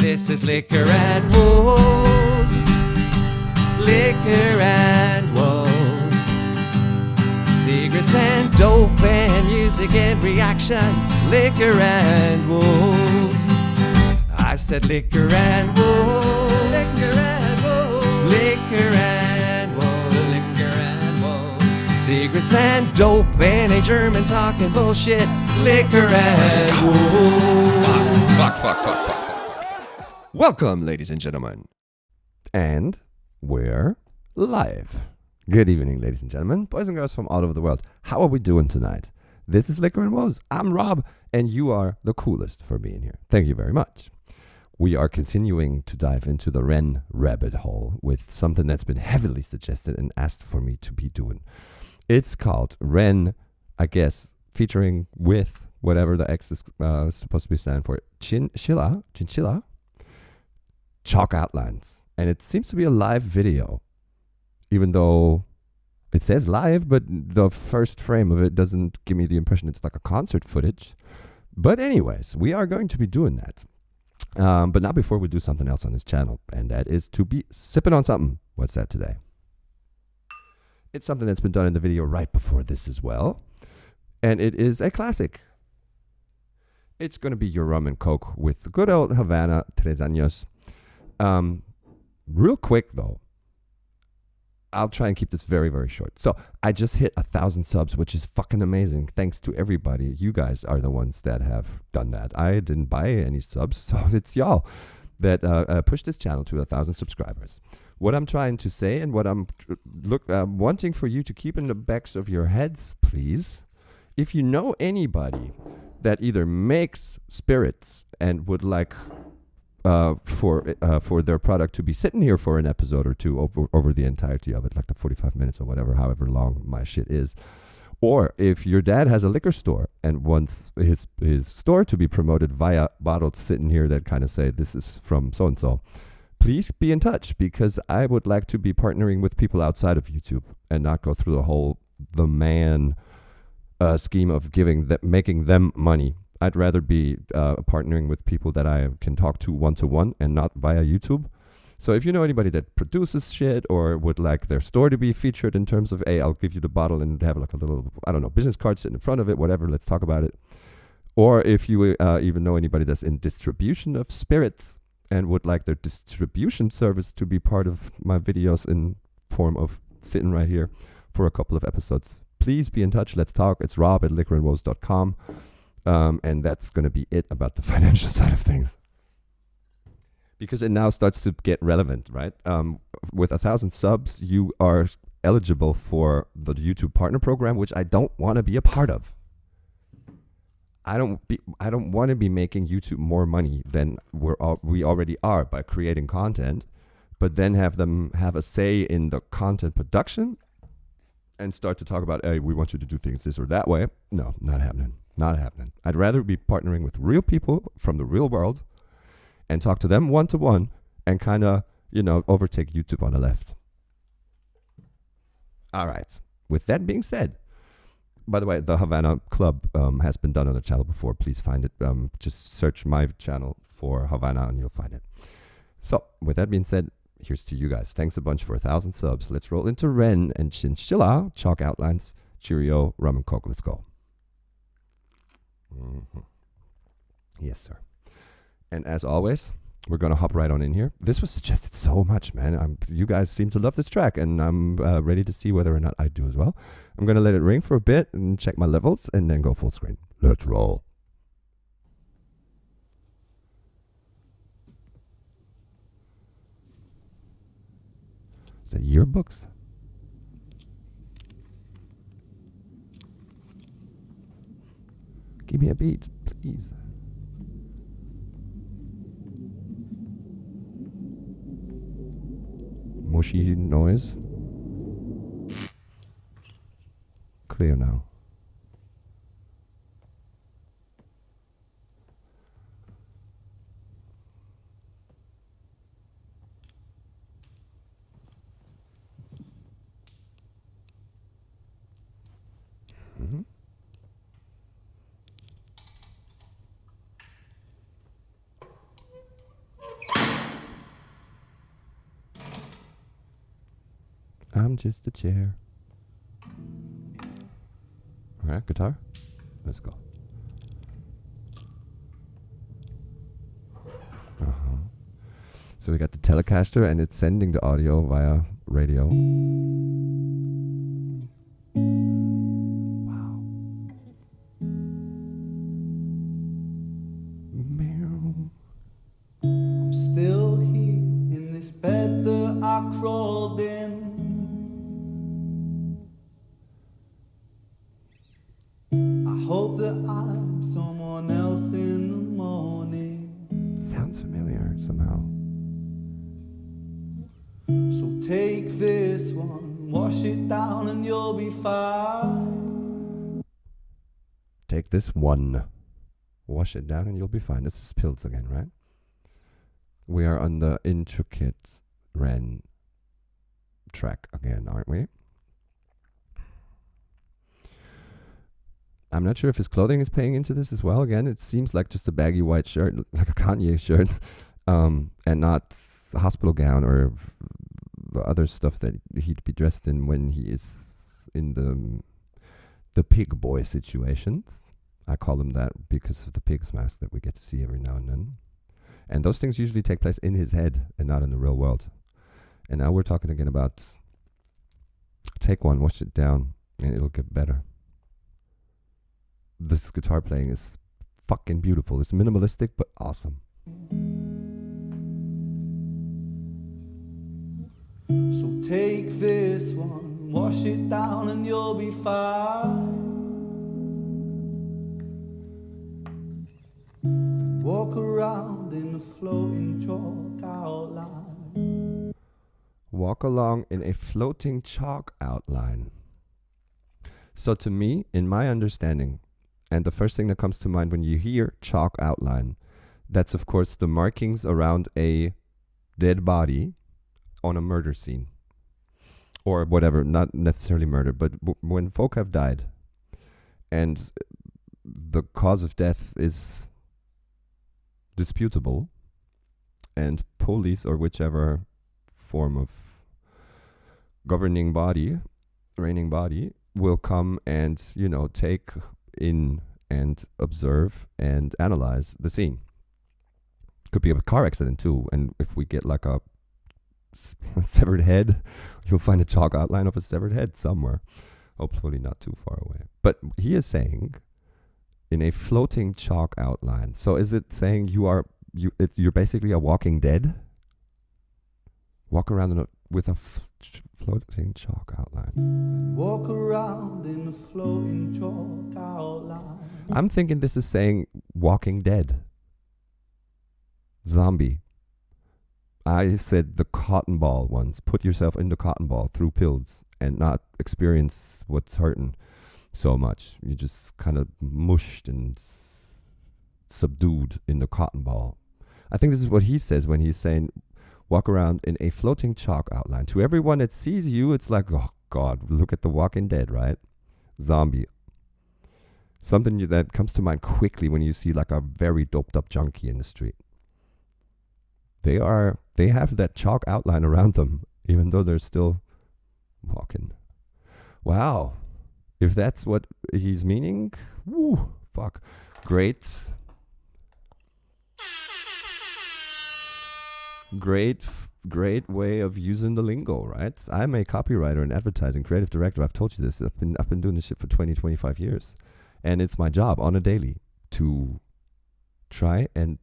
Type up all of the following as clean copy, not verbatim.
This is Liquor and Wolves. Liquor and Wolves. Secrets and dope and music and reactions. Liquor and Wolves. I said liquor and wolves. Liquor and wolves. Liquor and wolves. Liquor and wolves. Secrets and dope and a German talking bullshit. Liquor and wolves. Fuck. Welcome, ladies and gentlemen. And we're live. Good evening, ladies and gentlemen, boys and girls from all over the world. How are we doing tonight? This is Liquor and Wolves. I'm Rob, and you are the coolest for being here. Thank you very much. We are continuing to dive into the Ren rabbit hole with something that's been heavily suggested and asked for me to be doing. It's called Ren, I guess, featuring with whatever the X is supposed to be standing for. Chinchilla, Chalk Outlines. And it seems to be a live video, even though it says live, but the first frame of it doesn't give me the impression it's like a concert footage. But anyways, we are going to be doing that. But not before we do something else on this channel, and that is to be sipping on something. What's that today? It's something that's been done in the video right before this as well, and it is a classic. It's going to be your Rum and Coke with the good old Havana Tres Años. Real quick though, I'll try and keep this very, very short. So I just hit 1,000 subs, which is fucking amazing. Thanks to everybody. You guys are the ones that have done that. I didn't buy any subs, so it's y'all that pushed this channel to 1,000 subscribers. What I'm trying to say and what I'm wanting for you to keep in the backs of your heads, please, if you know anybody that either makes spirits and would like for their product to be sitting here for an episode or two over the entirety of it, like the 45 minutes or whatever, however long my shit is. Or if your dad has a liquor store and wants his store to be promoted via bottles sitting here that kind of say this is from so-and-so, please be in touch, because I would like to be partnering with people outside of YouTube and not go through the man scheme of making them money. I'd rather be partnering with people that I can talk to one-to-one and not via YouTube. So if you know anybody that produces shit or would like their store to be featured in terms of, hey, I'll give you the bottle and have like a little, I don't know, business card sitting in front of it, whatever, let's talk about it. Or if you even know anybody that's in distribution of spirits and would like their distribution service to be part of my videos in form of sitting right here for a couple of episodes, please be in touch. Let's talk. It's rob@liquorandwoes.com. And that's going to be it about the financial side of things, because it now starts to get relevant, right? With 1,000 subs, you are eligible for the YouTube Partner Program, which I don't want to be a part of. I don't want to be making YouTube more money than we already are by creating content, but then have them have a say in the content production and start to talk about, hey, we want you to do things this or that way. No, not happening. Not happening. I'd rather be partnering with real people from the real world and talk to them one-to-one and kind of, overtake YouTube on the left. All right. With that being said, by the way, the Havana Club has been done on the channel before. Please find it. Just search my channel for Havana and you'll find it. So with that being said, here's to you guys. Thanks a bunch for 1,000 subs. Let's roll into Ren and Chinchilla, Chalk Outlines, Cheerio, Rum and Coke. Let's go. Mm-hmm. Yes, sir. And as always, we're going to hop right on in here. This was suggested so much, man. You guys seem to love this track, and I'm ready to see whether or not I do as well. I'm going to let it ring for a bit and check my levels and then go full screen. Let's roll. Is that yearbooks? Give me a beat, please. Mushy noise. Clear now. Mm-hmm. I'm just a chair. Alright, guitar. Let's go. So we got the Telecaster and it's sending the audio via radio. Wow. I'm still here in this bed that I crawled in. I hope that I'm someone else in the morning. Sounds familiar somehow. So take this one, wash it down and you'll be fine. Take this one, wash it down and you'll be fine. This is Pills again, right? We are on the intricate Ren track again, aren't we? I'm not sure if his clothing is paying into this as well. Again, it seems like just a baggy white shirt, like a Kanye shirt, and not a hospital gown or the other stuff that he'd be dressed in when he is in the pig boy situations. I call him that because of the pig's mask that we get to see every now and then. And those things usually take place in his head and not in the real world. And now we're talking again about take one, wash it down, and it'll get better. This guitar playing is fucking beautiful. It's minimalistic, but awesome. So take this one, wash it down and you'll be fine. Walk around in a floating chalk outline. Walk along in a floating chalk outline. So to me, in my understanding, and the first thing that comes to mind when you hear chalk outline, that's of course the markings around a dead body on a murder scene. Or whatever, not necessarily murder, but when folk have died and the cause of death is disputable and police or whichever form of governing body, reigning body, will come and, take in and observe and analyze the scene. Could be a car accident too, and if we get like a severed head, you'll find a chalk outline of a severed head somewhere, hopefully not too far away. But he is saying in a floating chalk outline. So is it saying you're basically a walking dead? Walk around with a floating chalk outline. Walk around in a floating chalk outline. I'm thinking this is saying Walking Dead. Zombie. I said the cotton ball once. Put yourself in the cotton ball through pills and not experience what's hurting so much. You just kind of mushed and subdued in the cotton ball. I think this is what he says when he's saying walk around in a floating chalk outline. To everyone that sees you, it's like, oh God, look at the Walking Dead, right? Zombie. Something that comes to mind quickly when you see like a very doped up junkie in the street. They have that chalk outline around them, even though they're still walking. Wow. If that's what he's meaning, woo, fuck. Great way of using the lingo, right? I'm a copywriter and advertising creative director. I've told you this. I've been doing this shit for 25 years. And it's my job on a daily to try and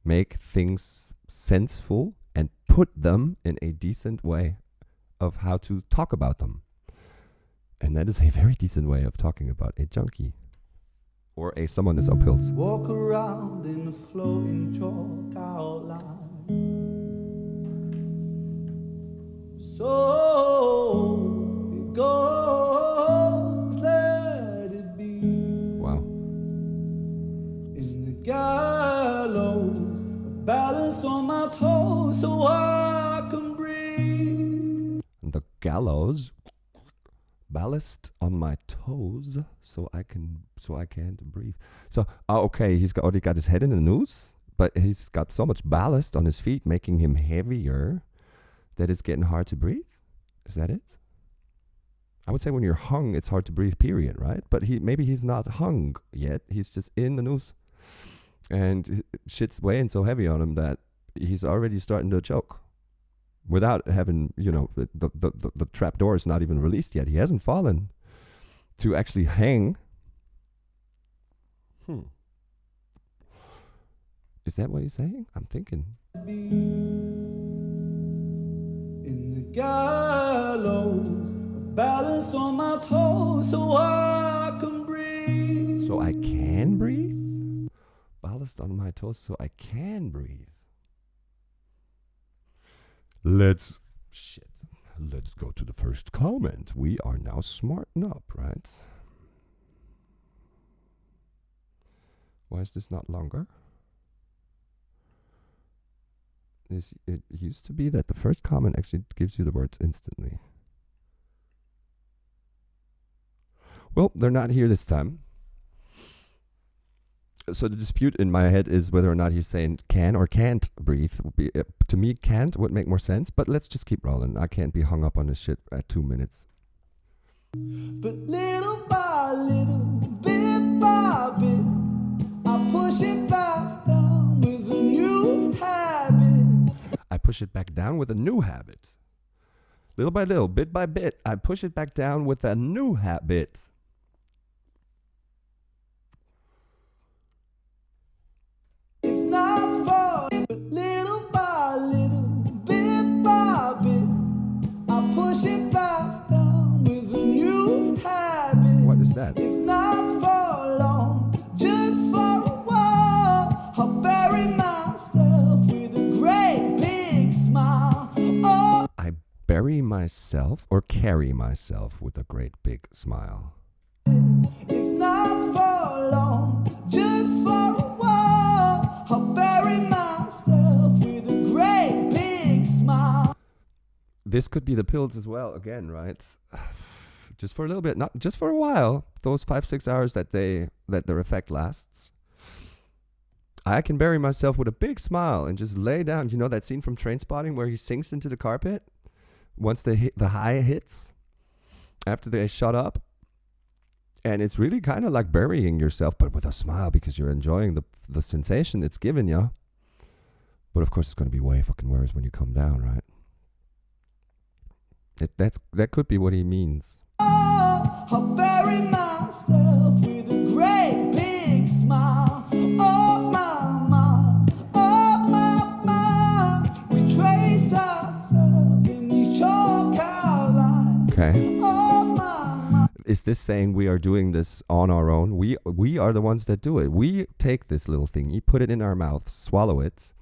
make things senseful and put them in a decent way of how to talk about them. And that is a very decent way of talking about a junkie or someone that's on pills. Walk around in a floating chalk outline. So it goes, let it be. Wow. In the gallows, balanced on my toes so I can breathe. The gallows, ballast on my toes so I can't breathe. So, okay, he's already got his head in the noose, but he's got so much ballast on his feet, making him heavier that it's getting hard to breathe. Is that it? I would say when you're hung, it's hard to breathe, period, right? But maybe he's not hung yet. He's just in the noose. And shit's weighing so heavy on him that he's already starting to choke. Without having, the trap door is not even released yet. He hasn't fallen to actually hang. Is that what he's saying? I'm thinking. In the gallows, balanced on my toes so I can breathe. So I can breathe? Ballast on my toes so I can breathe. Let's go to the first comment. We are now smarting up, right? Why is this not longer? It used to be that the first comment actually gives you the words instantly. Well, they're not here this time. So the dispute in my head is whether or not he's saying can or can't breathe. To me, can't would make more sense, but let's just keep rolling. I can't be hung up on this shit at 2 minutes. But little by little, bit by bit, I push it back down with a new habit. I push it back down with a new habit. Little by little, bit by bit, I push it back down with a new habit. Little by little, bit by bit, I push it back down with a new habit. What is that? If not for long, just for a while, I'll bury myself with a great big smile. Oh. I bury myself or carry myself with a great big smile. If not for long, just for a while, I'll bury myself with a great big smile. This could be the pills as well, again, right? Just for a little bit, not just for a while. Those 5-6 hours that their effect lasts. I can bury myself with a big smile and just lay down. You know that scene from Trainspotting where he sinks into the carpet once the high hits after they shut up? And it's really kind of like burying yourself, but with a smile because you're enjoying the sensation it's giving you. But of course, it's going to be way fucking worse when you come down, right? That could be what he means. I'll bury myself with a great big smile. Oh my, oh my, we trace ourselves in these chalk outlines. Okay. Oh my. Is this saying we are doing this on our own? We are the ones that do it. We take this little thing, you put it in our mouth, swallow it.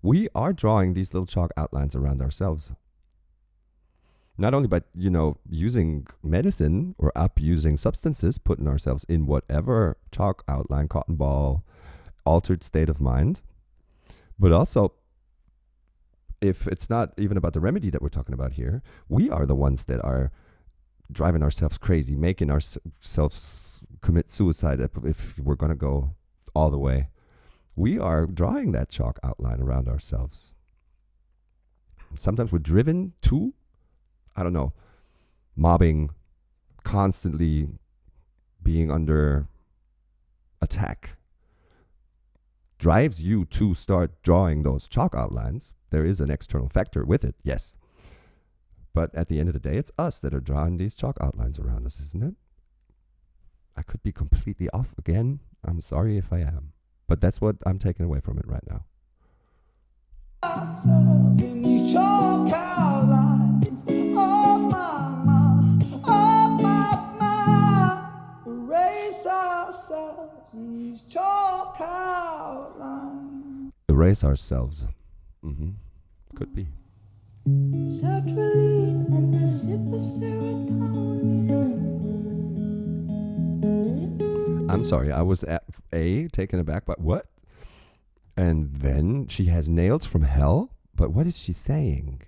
We are drawing these little chalk outlines around ourselves. Not only by, using medicine or using substances, putting ourselves in whatever chalk outline, cotton ball, altered state of mind, but also, if it's not even about the remedy that we're talking about here, we are the ones that are driving ourselves crazy, making ourselves commit suicide if we're going to go all the way. We are drawing that chalk outline around ourselves. Sometimes we're driven to, mobbing, constantly being under attack, drives you to start drawing those chalk outlines. There is an external factor with it, yes. But at the end of the day, it's us that are drawing these chalk outlines around us, isn't it? I could be completely off again. I'm sorry if I am. But that's what I'm taking away from it right now. Ourselves in these chalk outlines. Oh my, erase ourselves in these chalk outlines. Erase ourselves. Could be. Sertraline and a sip of serotonin. I'm sorry, I was at taken aback by what? And then she has nails from hell? But what is she saying?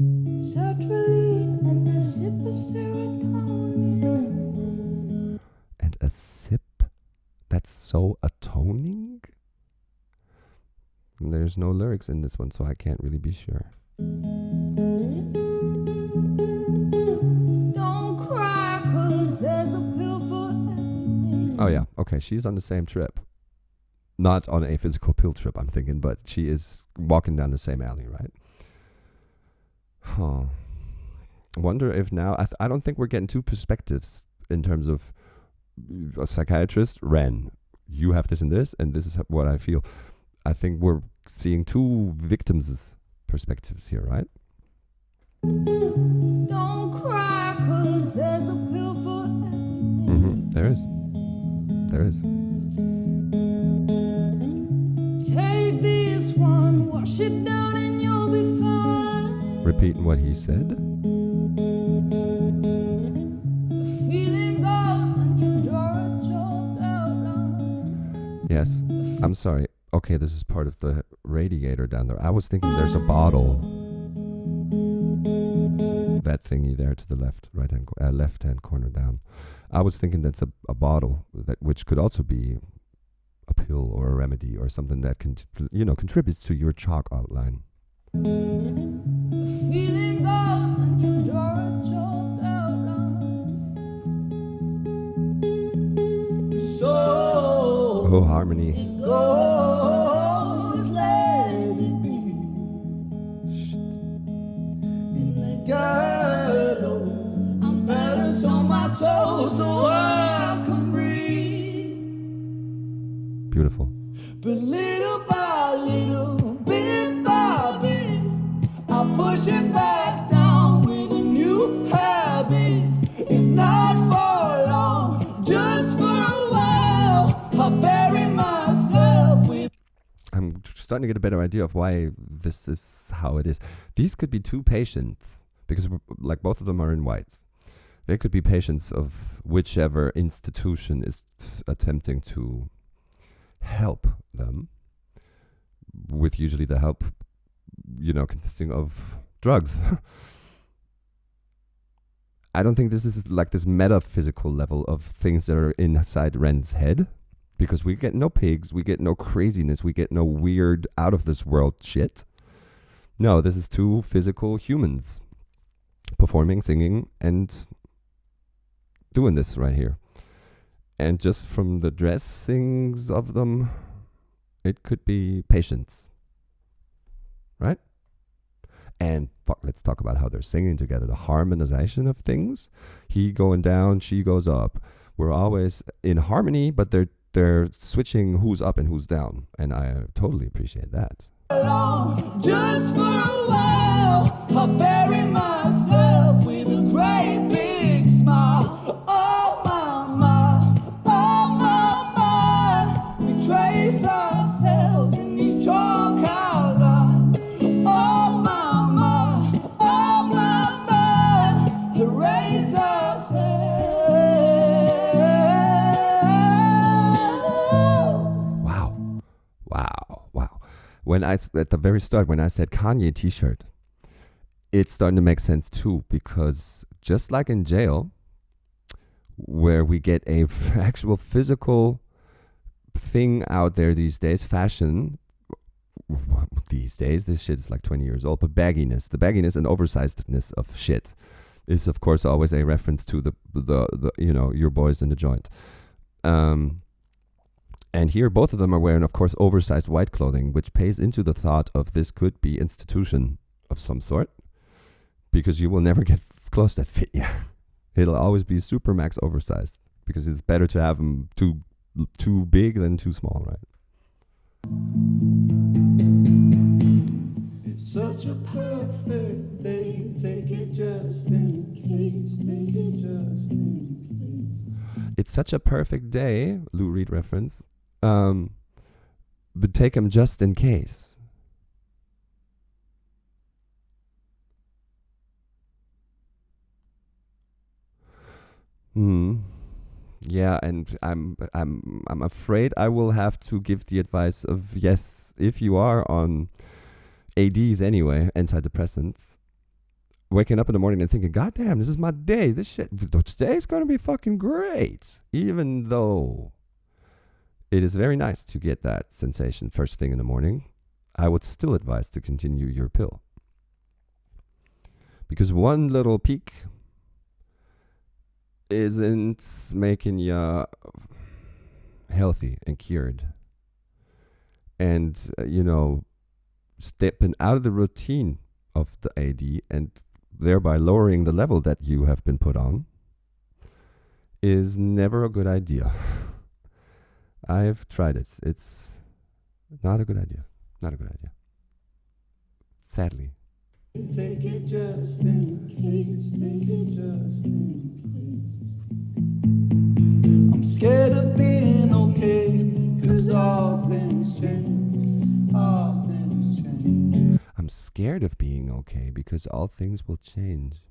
Sertraline and a sip of serotonin. And a sip? That's so atoning? There's no lyrics in this one, so I can't really be sure. Okay, she's on the same trip. Not on a physical pill trip, I'm thinking, but she is walking down the same alley, right? Huh. Wonder if now, I don't think we're getting two perspectives in terms of a psychiatrist, Ren, you have this and this is what I feel. I think we're seeing two victims' perspectives here, right? Don't cry, 'cause there's a pill for everything. There is. There is. Take this one, wash it down, and you'll be fine. Repeating what he said. The feeling goes when you draw a chalk outline. Yes. I'm sorry. Okay, this is part of the radiator down there. I was thinking there's a bottle. That thingy there to the left-hand corner down. I was thinking that's a bottle which could also be a pill or a remedy or something that contributes to your chalk outline. The feeling goes when you draw a chalk outline. So Oh, harmony. it goes, let it be. In the gallows, I'm balanced on my toes so I can breathe. Beautiful. But little by little, bit by bit, I push it back down with a new habit. If not for long, just for a while, I bury myself with. I'm starting to get a better idea of why this is how it is. These could be two patients, because like both of them are in whites. They could be patients of whichever institution is attempting to help them, with usually the help, consisting of drugs. I don't think this is like this metaphysical level of things that are inside Ren's head, because we get no pigs, we get no craziness, we get no weird out of this world shit. No, this is two physical humans performing, singing, and doing this right here. And just from the dressings of them, it could be patients, right? And let's talk about how they're singing together. The harmonization of things. He going down, she goes up. We're always in harmony, but they're switching who's up and who's down. And I totally appreciate that. Just for a while, I bury myself with a great big smile. Oh my, we trace ourselves in these chalk outlines. Oh my, erase ourselves. Wow. When at the very start, when I said Kanye t-shirt, it's starting to make sense too, because just like in jail, where we get a actual physical thing out there these days, fashion these days, this shit is like 20 years old, but the bagginess and oversizedness of shit is of course always a reference to the your boys in the joint. And here both of them are wearing, of course, oversized white clothing, which pays into the thought of this could be institution of some sort, because you will never get clothes that fit you. It'll always be super max oversized, because it's better to have them too big than too small, right? It's such a perfect day. Take it just in case. Take it just in case. It's such a perfect day, Lou Reed reference. But take them just in case. Yeah, and I'm afraid I will have to give the advice of, yes, if you are on ADs anyway, antidepressants, waking up in the morning and thinking, God damn, this is my day. Today's going to be fucking great. Even though it is very nice to get that sensation first thing in the morning, I would still advise to continue your pill. Because one little peak isn't making you healthy and cured. And, stepping out of the routine of the AD and thereby lowering the level that you have been put on is never a good idea. I've tried it. It's not a good idea. Not a good idea. Sadly. Take it just in case, take it just in case. I'm scared of being okay, 'cause all things change, all things change. I'm scared of being okay because all things will change.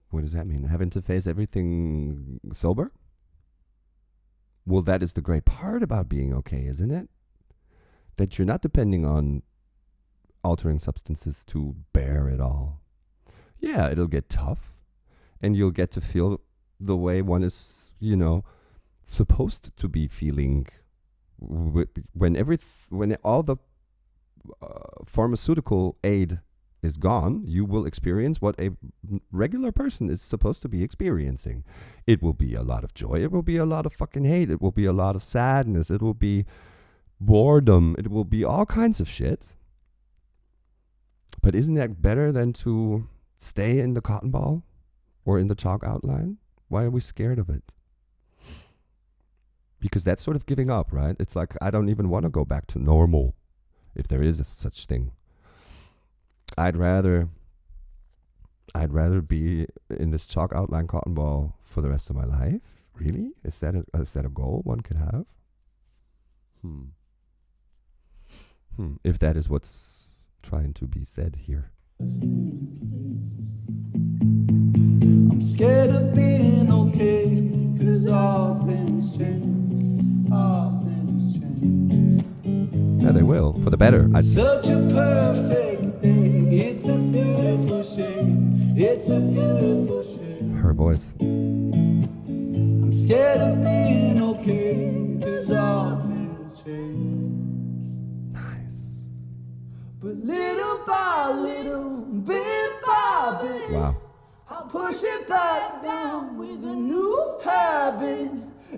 What does that mean? Having to face everything sober? Well, that is the great part about being okay, isn't it? That you're not depending on altering substances to bear it all. Yeah, it'll get tough, and you'll get to feel the way one is, supposed to be feeling when all the pharmaceutical aid is gone. You will experience what a regular person is supposed to be experiencing. It will be a lot of joy. It will be a lot of fucking hate. It will be a lot of sadness. It will be boredom. It will be all kinds of shit. But isn't that better than to stay in the cotton ball or in the chalk outline? Why are we scared of it? Because that's sort of giving up, right? It's like, I don't even want to go back to normal, if there is a such thing. I'd rather be in this chalk outline cotton ball for the rest of my life. Really? Is that a goal one could have? If that is what's trying to be said here. I'm scared of being okay, 'cause all things change, all things change. Yeah, they will, for the better. Such a perfect day, it's a beautiful shade, it's a beautiful shade. Her voice. I'm scared of being okay, 'cause all things change. Nice. But little by little, bit by bit, Wow. I'll push it back down with a new habit.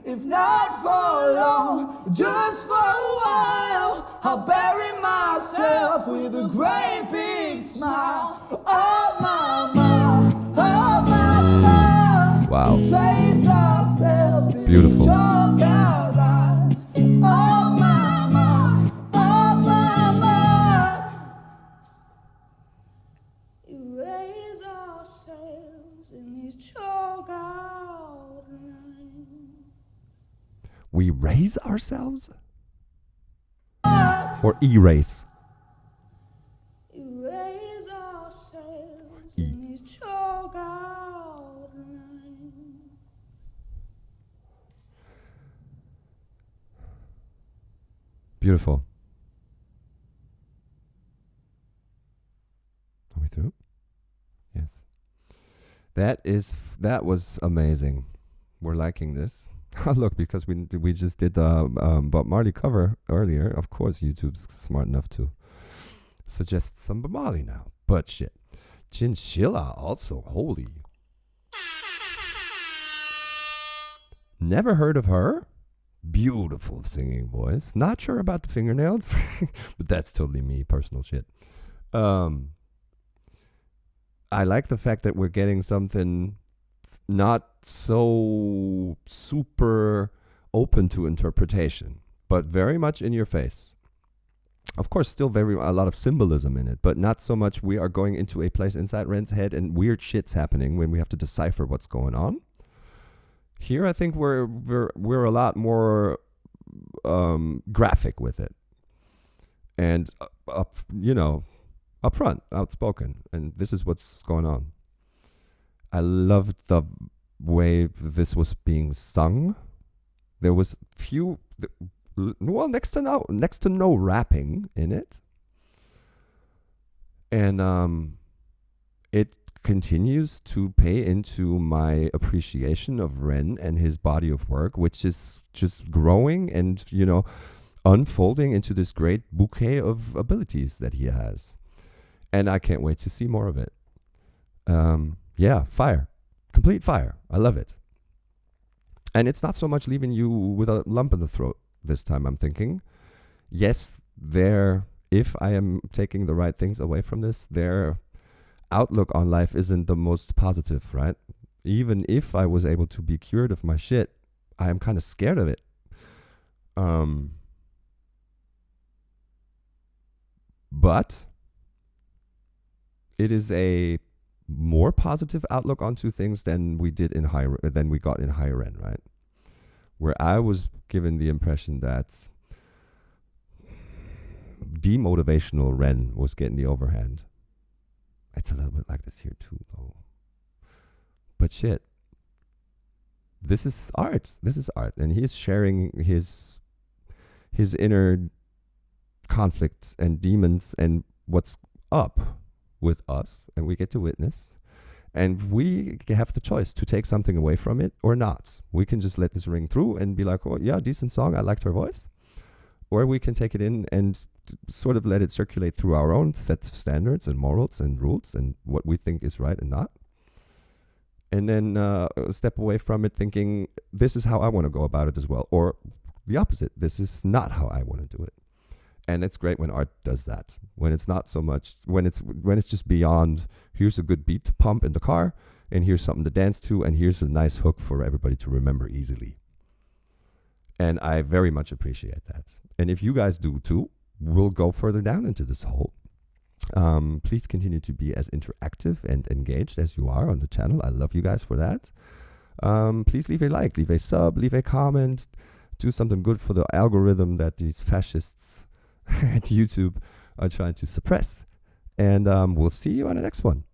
If not for long, just for a while, I'll bury myself with a great big smile. Oh mama, oh mama. Wow. Trace ourselves in Beautiful. chalk outlines. Oh mama, oh mama. Erase ourselves in these chalk outlines. We raise ourselves? Or erase? Erase ourselves E. in these chalk outlines. Beautiful. Are we through? Yes. That was amazing. We're liking this. Look, because we just did the Bob Marley cover earlier. Of course, YouTube's smart enough to suggest some Bob Marley now. But shit. Chinchilla also. Holy. Never heard of her? Beautiful singing voice. Not sure about the fingernails, but that's totally me, personal shit. I like the fact that we're getting something not so super open to interpretation, but very much in your face. Of course, still a lot of symbolism in it, but not so much we are going into a place inside Ren's head and weird shit's happening when we have to decipher what's going on. Here, I think we're a lot more graphic with it, and upfront, outspoken, and this is what's going on. I loved the way this was being sung. There was next to no rapping in it, and it continues to pay into my appreciation of Ren and his body of work, which is just growing and unfolding into this great bouquet of abilities that he has, and I can't wait to see more of it. Yeah, fire. Complete fire. I love it. And it's not so much leaving you with a lump in the throat this time, I'm thinking. Yes, if I am taking the right things away from this, their outlook on life isn't the most positive, right? Even if I was able to be cured of my shit, I am kind of scared of it. But it is a more positive outlook onto things than we got in higher end, right? Where I was given the impression that demotivational Ren was getting the overhand. It's a little bit like this here too, though. But shit, this is art. This is art, and he's sharing his inner conflicts and demons and what's up with us, and we get to witness. And we have the choice to take something away from it or not. We can just let this ring through and be like, oh, yeah, decent song. I liked her voice. Or we can take it in and sort of let it circulate through our own sets of standards and morals and rules and what we think is right and not. And then step away from it thinking, this is how I want to go about it as well. Or the opposite. This is not how I want to do it. And it's great when art does that. When it's not so much, when it's just beyond, here's a good beat to pump in the car, and here's something to dance to, and here's a nice hook for everybody to remember easily. And I very much appreciate that. And if you guys do too, we'll go further down into this hole. Please continue to be as interactive and engaged as you are on the channel. I love you guys for that. Please leave a like, leave a sub, leave a comment, do something good for the algorithm that these fascists at YouTube are trying to suppress. And we'll see you on the next one.